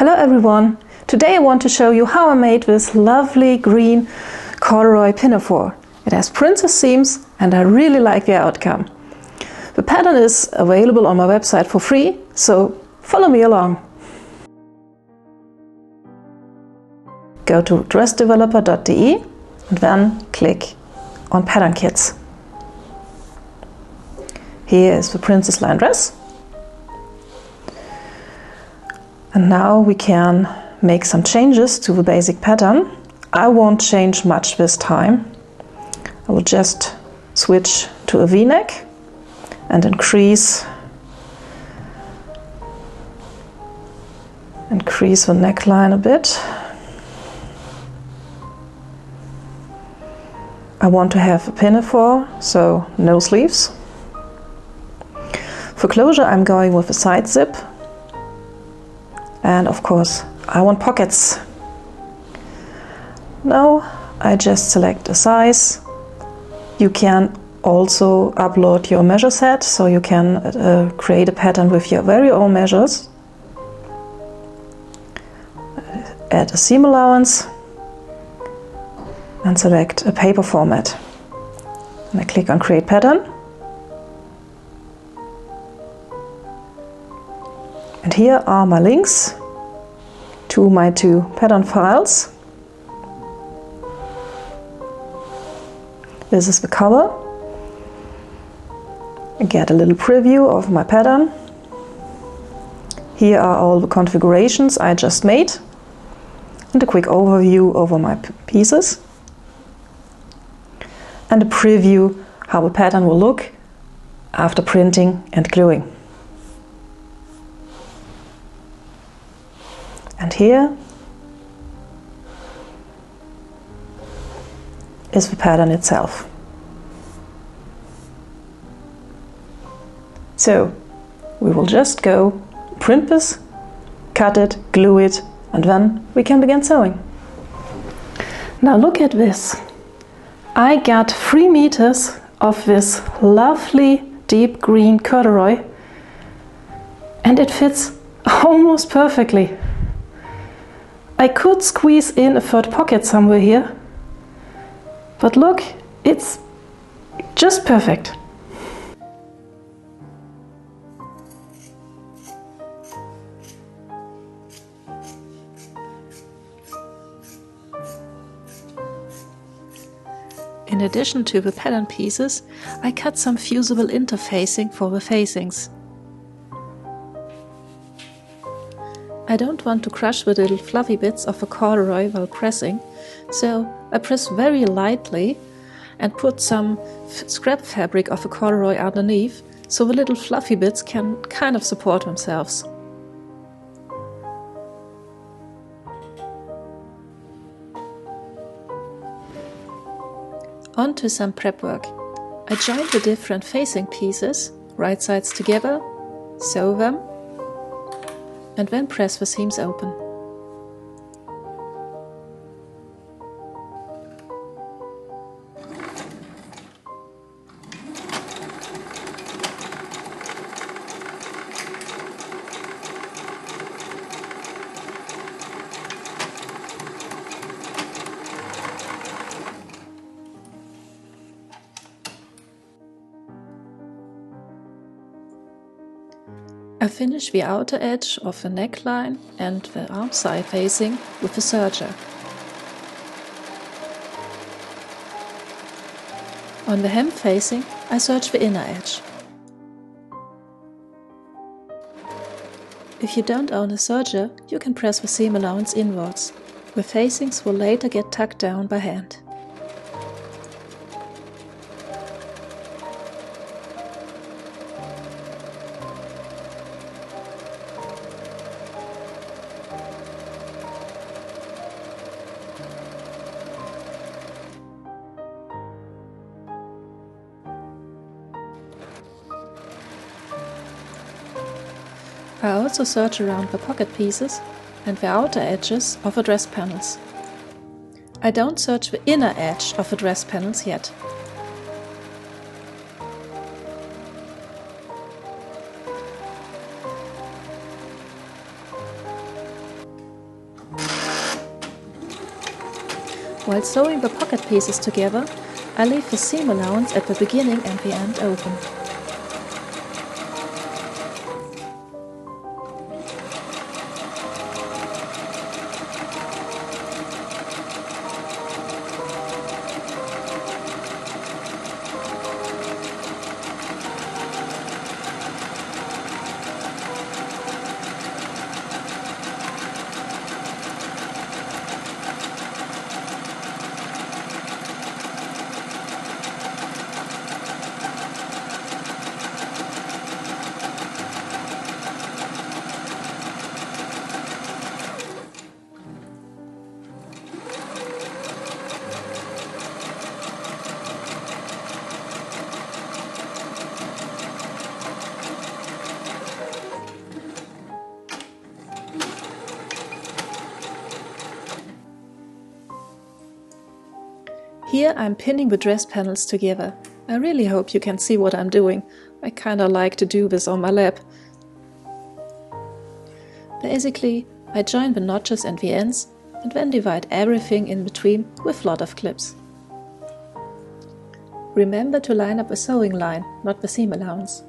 Hello everyone! Today I want to show you how I made this lovely green corduroy pinafore. It has princess themes and I really like the outcome. The pattern is available on my website for free, so follow me along. Go to dressdeveloper.de and then click on pattern kits. Here is the Princessline dress. And now we can make some changes to the basic pattern. I won't change much this time. I will just switch to a V-neck and increase the neckline a bit. I want to have a pinafore, so no sleeves. For closure I'm going with a side zip. And of course, I want pockets. Now I just select a size. You can also upload your measure set, so you can create a pattern with your very own measures. Add a seam allowance and select a paper format. And I click on Create Pattern. And here are my links to my two pattern files. This is the cover. I get a little preview of my pattern. Here are all the configurations I just made and a quick overview over my pieces and a preview how the pattern will look after printing and gluing. And here is the pattern itself. So we will just go print this, cut it, glue it, and then we can begin sewing. Now look at this. I got 3 meters of this lovely deep green corduroy and it fits almost perfectly. I could squeeze in a third pocket somewhere here, but look, it's just perfect. In addition to the pattern pieces, I cut some fusible interfacing for the facings. I don't want to crush the little fluffy bits of the corduroy while pressing, so I press very lightly and put some scrap fabric of the corduroy underneath, so the little fluffy bits can kind of support themselves. On to some prep work. I joined the different facing pieces, right sides together, sew them, and then press the seams open. I finish the outer edge of the neckline and the arm side facing with the serger. On the hem facing, I serge the inner edge. If you don't own a serger, you can press the seam allowance inwards. The facings will later get tucked down by hand. I also serge around the pocket pieces and the outer edges of the dress panels. I don't serge the inner edge of the dress panels yet. While sewing the pocket pieces together, I leave the seam allowance at the beginning and the end open. Here I'm pinning the dress panels together. I really hope you can see what I'm doing. I kinda like to do this on my lap. Basically, I join the notches and the ends and then divide everything in between with a lot of clips. Remember to line up a sewing line, not the seam allowance.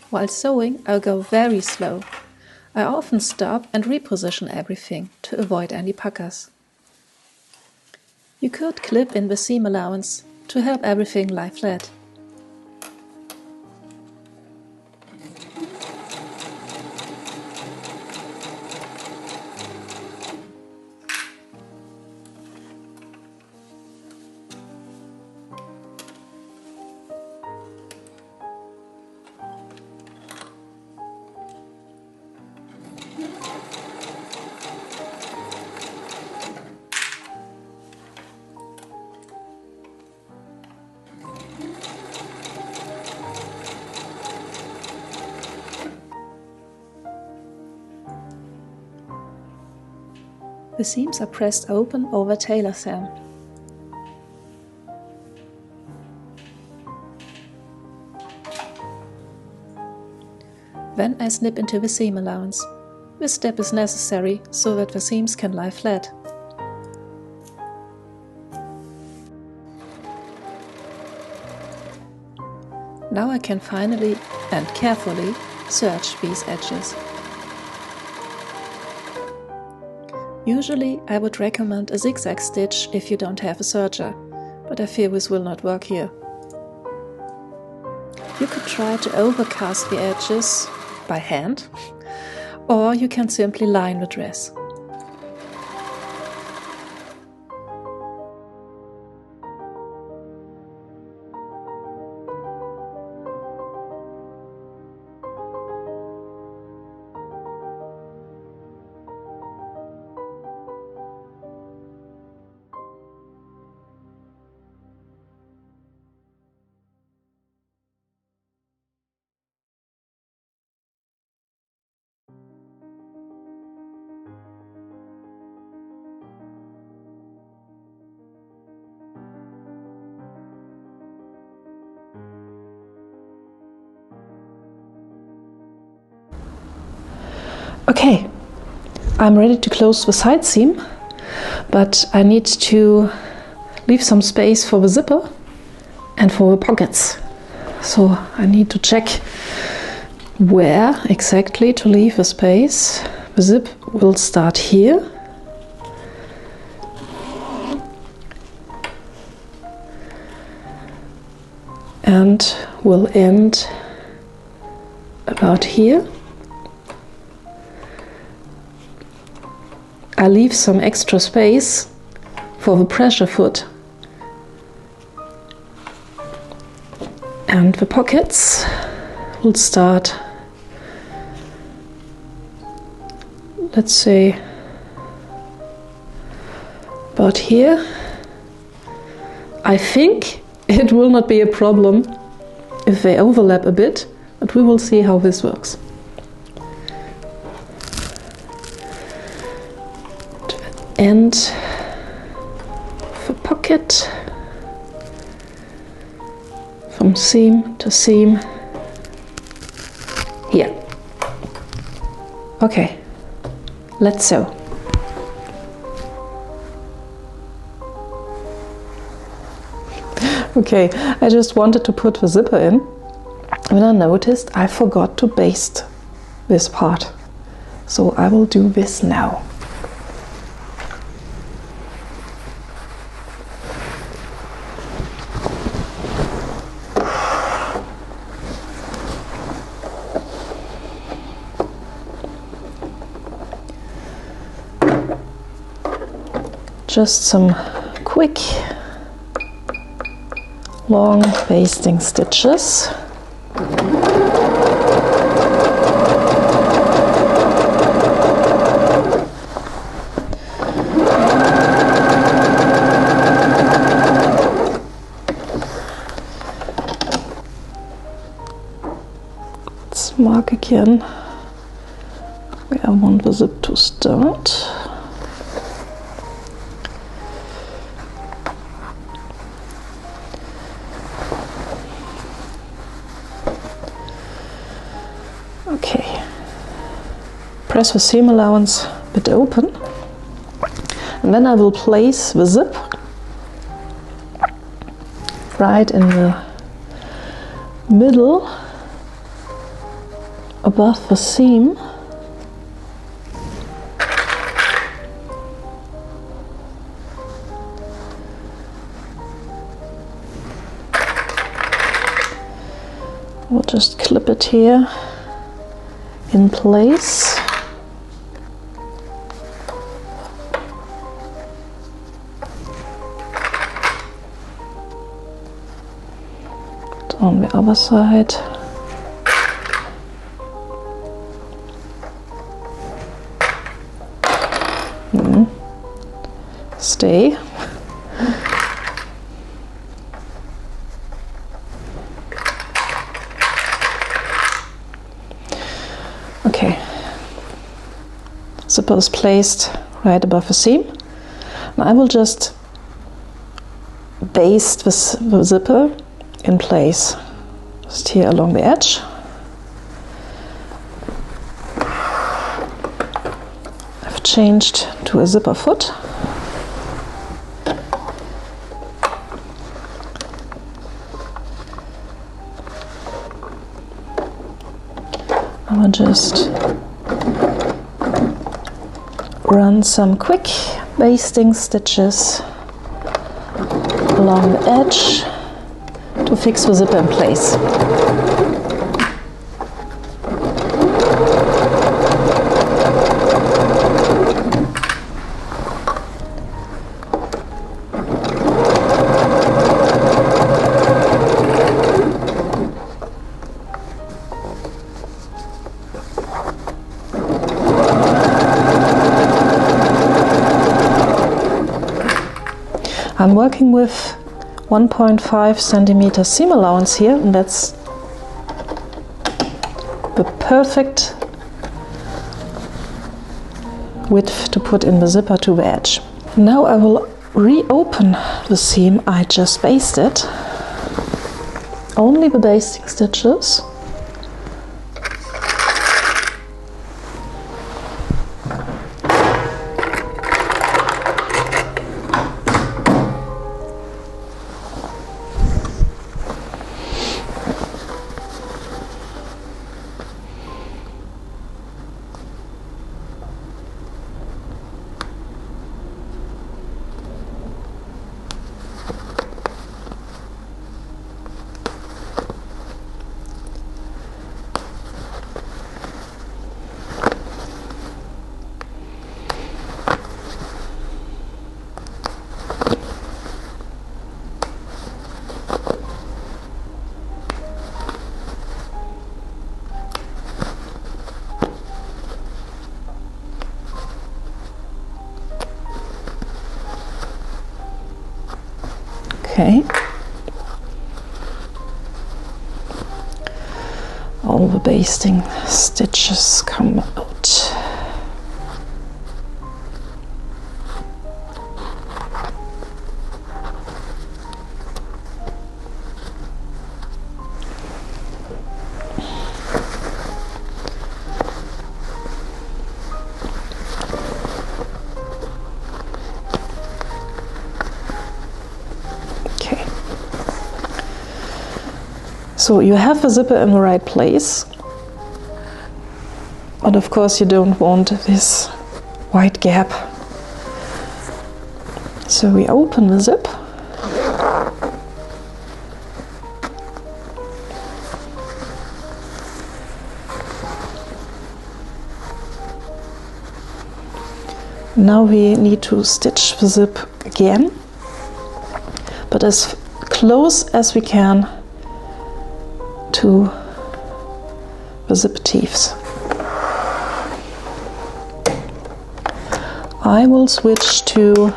While sewing, I'll go very slow. I often stop and reposition everything to avoid any puckers. You could clip in the seam allowance to help everything lie flat. The seams are pressed open over tailor thread. Then I snip into the seam allowance. This step is necessary so that the seams can lie flat. Now I can finally and carefully serge these edges. Usually I would recommend a zigzag stitch if you don't have a serger, but I fear this will not work here. You could try to overcast the edges by hand, or you can simply line the dress. Okay, I'm ready to close the side seam, but I need to leave some space for the zipper and for the pockets. So I need to check where exactly to leave the space. The zip will start here. and will end about here. I leave some extra space for the pressure foot and the pockets will start, let's say, about here. I think it will not be a problem if they overlap a bit, but we will see how this works. To the end of the pocket, from seam to seam, here. Okay, let's sew. Okay, I just wanted to put the zipper in, when I noticed I forgot to baste this part. So I will do this now. Just some quick long basting stitches. Let's mark again where I want the zip to start. Okay, press the seam allowance a bit open, and then I will place the zip right in the middle above the seam. We'll just clip it here in place. On the other side. Stay. Okay, zipper is placed right above the seam. And I will just baste the zipper in place, just here along the edge. I've changed to a zipper foot. I will just run some quick basting stitches along the edge to fix the zipper in place. I'm working with 1.5 centimeter seam allowance here, and that's the perfect width to put in the zipper to the edge. Now I will reopen the seam I just basted, only the basting stitches. Okay. All the basting stitches come out. Okay. So you have the zipper in the right place. And of course you don't want this white gap. So we open the zip. Now we need to stitch the zip again, but as close as we can to the zip teeth. I will switch to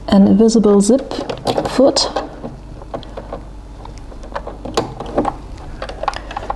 an invisible zip foot,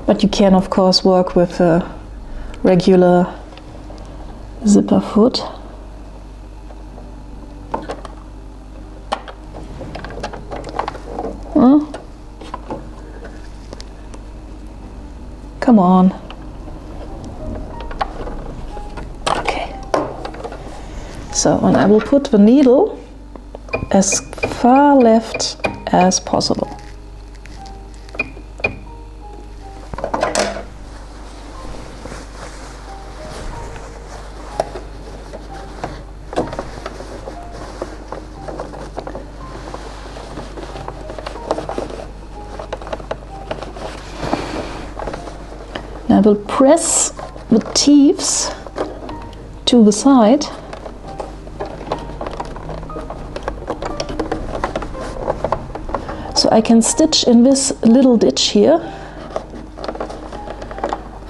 but you can of course work with a regular zipper foot. Come on. So, and I will put the needle as far left as possible. Now I will press the teeth to the side. So I can stitch in this little ditch here,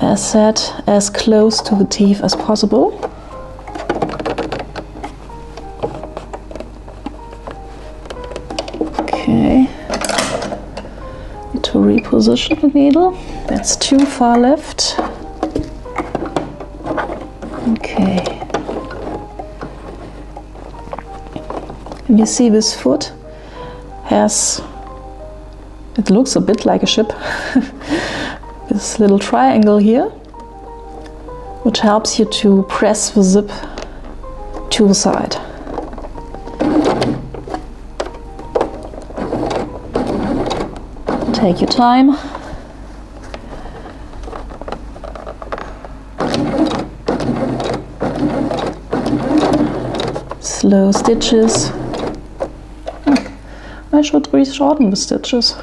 as said, as close to the teeth as possible. Okay, need to reposition the needle. That's too far left. Okay. And you see this foot has, it looks a bit like a ship. This little triangle here, which helps you to press the zip to the side. Take your time. Slow stitches. I should reshorten the stitches.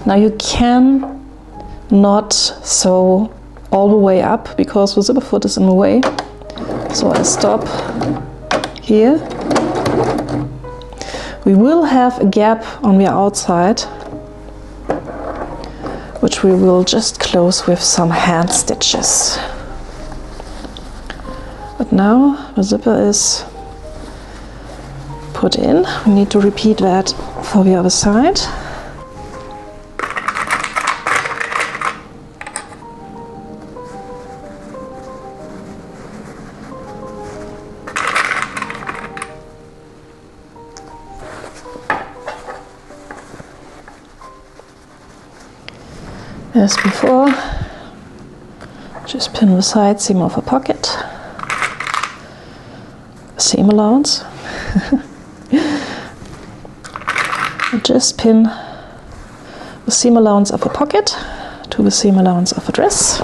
Now you can not sew all the way up because the zipper foot is in the way. So I stop here. We will have a gap on the outside, which we will just close with some hand stitches. But now the zipper is put in. We need to repeat that for the other side. As before, just pin the side seam of a pocket, seam allowance, and just pin the seam allowance of a pocket to the seam allowance of a dress.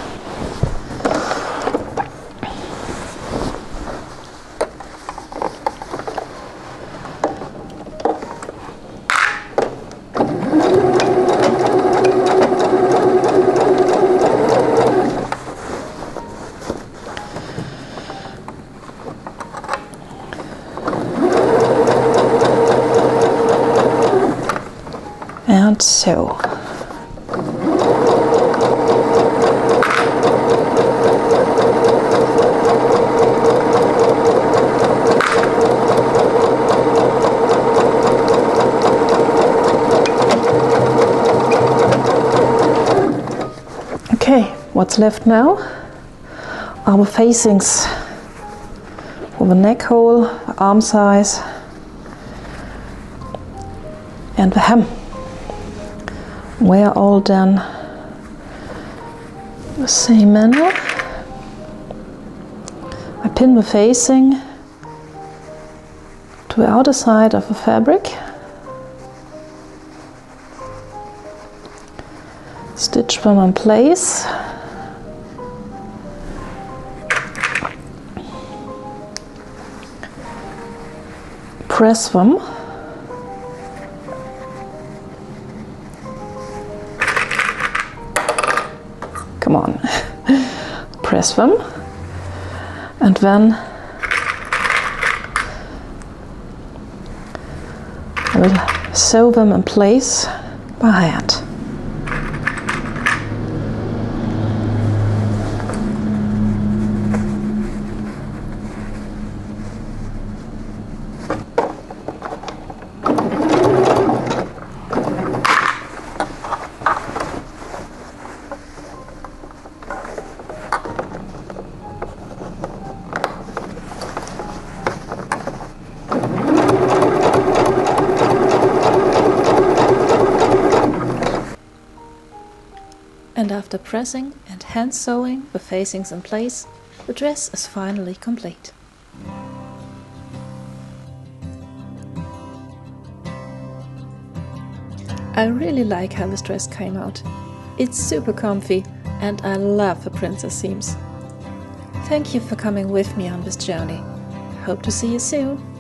And sew. Okay, what's left now are the facings for the neck hole, the arm size, and the hem. We are all done the same manner. I pin the facing to the outer side of the fabric, stitch them in place, press them, come on, press them, and then I will sew them in place by hand. And after pressing and hand sewing the facings in place, the dress is finally complete. I really like how this dress came out. It's super comfy and I love the princess seams. Thank you for coming with me on this journey. Hope to see you soon.